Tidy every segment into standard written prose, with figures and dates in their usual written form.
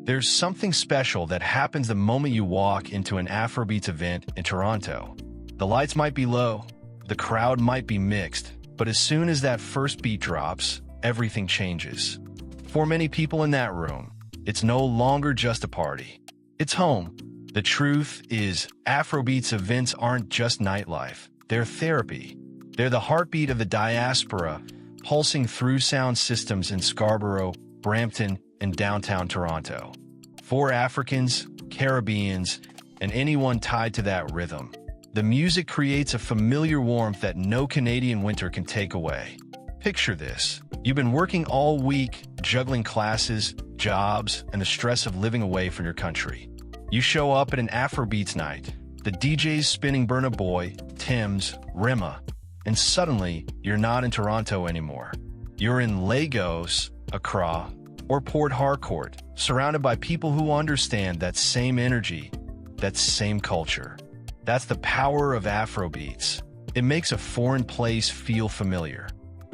There's something special that happens the moment you walk into an Afrobeats event in Toronto. The lights might be low, the crowd might be mixed, but as soon as that first beat drops, everything changes. For many people in that room, it's no longer just a party. It's home. The truth is, Afrobeats events aren't just nightlife. They're therapy. They're the heartbeat of the diaspora, pulsing through sound systems in Scarborough, Brampton, and downtown Toronto. For Africans, Caribbeans, and anyone tied to that rhythm, the music creates a familiar warmth that no Canadian winter can take away. Picture this. You've been working all week, juggling classes, jobs, and the stress of living away from your country. You show up at an Afrobeats night. The DJ's spinning Burna Boy, Tim's, Rema, and suddenly you're not in Toronto anymore. You're in Lagos, Accra, or Port Harcourt, surrounded by people who understand that same energy, that same culture. That's the power of Afrobeats. It makes a foreign place feel familiar.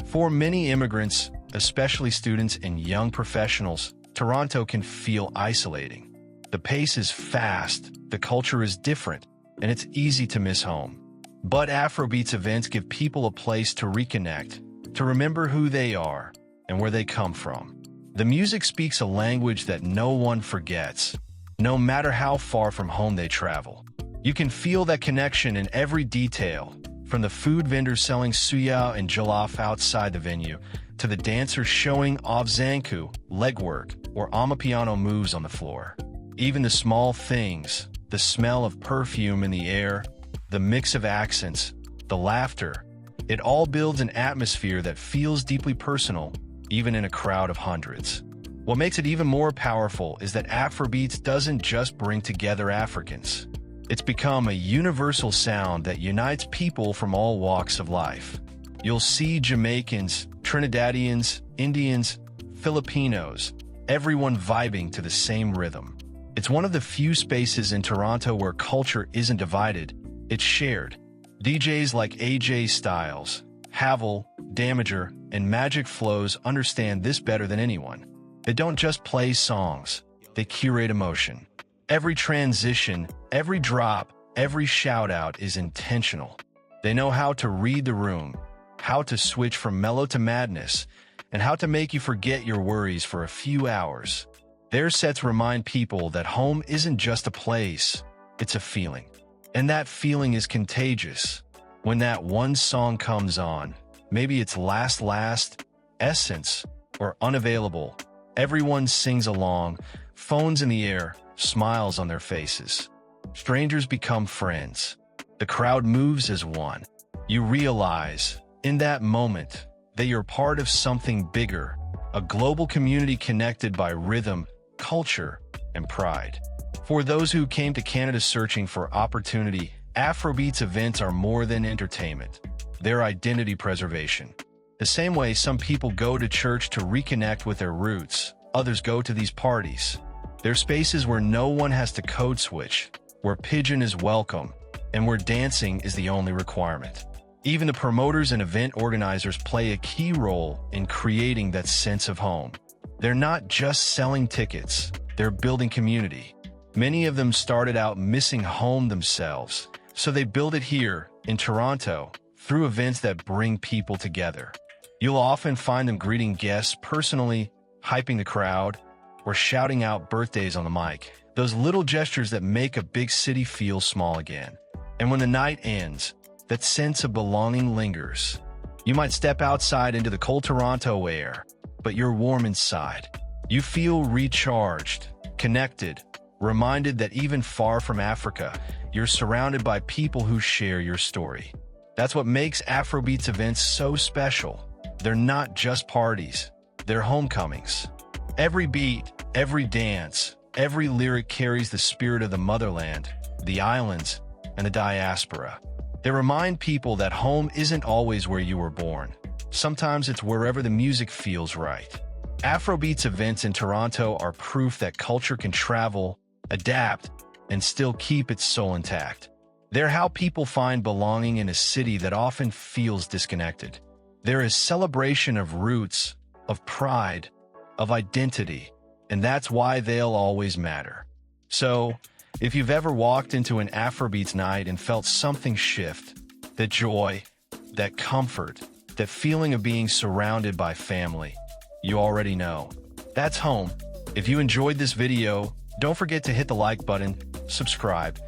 For many immigrants, especially students and young professionals, Toronto can feel isolating. The pace is fast, the culture is different, and it's easy to miss home. But Afrobeats events give people a place to reconnect, to remember who they are and where they come from. The music speaks a language that no one forgets, no matter how far from home they travel. You can feel that connection in every detail, from the food vendors selling suya and jollof outside the venue, to the dancers showing off zanku, legwork, or amapiano moves on the floor. Even the small things, the smell of perfume in the air, the mix of accents, the laughter, it all builds an atmosphere that feels deeply personal, even in a crowd of hundreds. What makes it even more powerful is that Afrobeats doesn't just bring together Africans. It's become a universal sound that unites people from all walks of life. You'll see Jamaicans, Trinidadians, Indians, Filipinos, everyone vibing to the same rhythm. It's one of the few spaces in Toronto where culture isn't divided, it's shared. DJs like AJ Styles, Havel, Damager, and Magic Flows understand this better than anyone. They don't just play songs, they curate emotion. Every transition, every drop, every shout-out is intentional. They know how to read the room, how to switch from mellow to madness, and how to make you forget your worries for a few hours. Their sets remind people that home isn't just a place, it's a feeling. And that feeling is contagious. When that one song comes on, maybe it's Last, Essence, or Unavailable, everyone sings along, phones in the air, smiles on their faces. Strangers become friends. The crowd moves as one. You realize, in that moment, that you're part of something bigger, a global community connected by rhythm, culture, and pride. For those who came to Canada searching for opportunity, Afrobeats events are more than entertainment. They're identity preservation. The same way some people go to church to reconnect with their roots, others go to these parties. They're spaces where no one has to code switch, where pidgin is welcome, and where dancing is the only requirement. Even the promoters and event organizers play a key role in creating that sense of home. They're not just selling tickets, they're building community. Many of them started out missing home themselves, so they build it here, in Toronto, through events that bring people together. You'll often find them greeting guests personally, hyping the crowd, or shouting out birthdays on the mic. Those little gestures that make a big city feel small again. And when the night ends, that sense of belonging lingers. You might step outside into the cold Toronto air, but you're warm inside. You feel recharged, connected, reminded that even far from Africa, you're surrounded by people who share your story. That's what makes Afrobeats events so special. They're not just parties, they're homecomings. Every beat, every dance, every lyric carries the spirit of the motherland, the islands, and the diaspora. They remind people that home isn't always where you were born. Sometimes it's wherever the music feels right. Afrobeats events in Toronto are proof that culture can travel, adapt, and still keep its soul intact. They're how people find belonging in a city that often feels disconnected. They're a celebration of roots, of pride, of identity, and that's why they'll always matter. So, if you've ever walked into an Afrobeats night and felt something shift, that joy, that comfort, that feeling of being surrounded by family, you already know. That's home. If you enjoyed this video, don't forget to hit the like button, subscribe,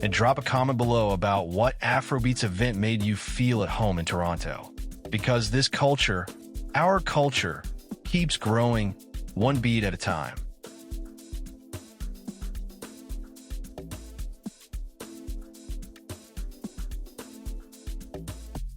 and drop a comment below about what Afrobeats event made you feel at home in Toronto. Because this culture, our culture, keeps growing one beat at a time.